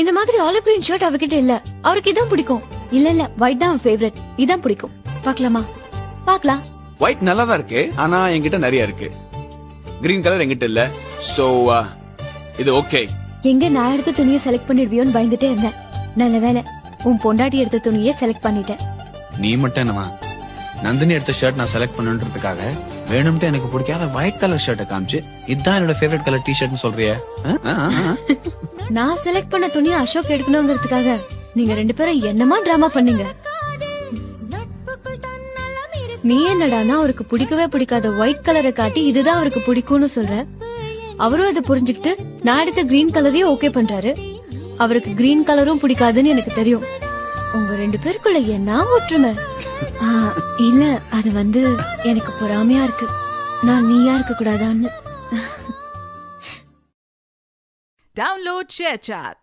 இந்த மாதிரி olive green shirt அவர்கிட்ட இல்ல. அவருக்கு இதான் பிடிக்கும். இல்ல ஒயிட் தான் ஃபேவரட். இதான் பிடிக்கும். பார்க்கலாமா? பார்க்கலாம். ஒயிட் நல்லா தான் இருக்கு, ஆனா என்கிட்ட நிறைய இருக்கு. கிரீன் கலர் என்கிட்ட இல்ல. சோ இது ஓகே. எங்க நான் எடுத்த துணியை செலக்ட் பண்ணிடுவியோன்னு பயந்துட்டே இருந்தேன். நல்ல வேலை, உன் பொண்டாட்டி எடுத்த துணியை செலக்ட் பண்ணிட்டேன். நீ மட்டும் என்னமா நந்தினி எடுத்த ஷர்ட் நான் செலக்ட் பண்ணுன்றதுக்காக வேணும்ட்டு எனக்கு பிடிக்காத ஒயிட் கலர் ஷர்ட்டை காமிச்சு இதுதான் என்னோட ஃபேவரட் கலர் டி-ஷர்ட்னு சொல்றிய? நான் செலக்ட் பண்ண துணியை அசோக் எடுக்கணுங்கிறதுக்காக நீங்க 2 பேரும் என்னமா டிராமா பண்ணீங்க? நீ என்னடானா அவருக்கு பிடிக்கவே பிடிக்காத ஒயிட் கலரை காட்டி இதுதான் அவருக்கு பிடிக்கும்னு சொல்ற. அவரும் அதை புரிஞ்சுக்கிட்டு நான் எடுத்த கிரீன் கலரையும் ஓகே பண்றாரு. அவருக்கு கிரீன் கலரும் பிடிக்காதுன்னு எனக்கு தெரியும். உங்க 2 பேருக்குள்ள என்ன ஒற்றுமை? இல்ல, அது எனக்கு பொறாமையா இருக்கு. நான் நீயா இருக்க கூடாதான்னு. Download ShareChat.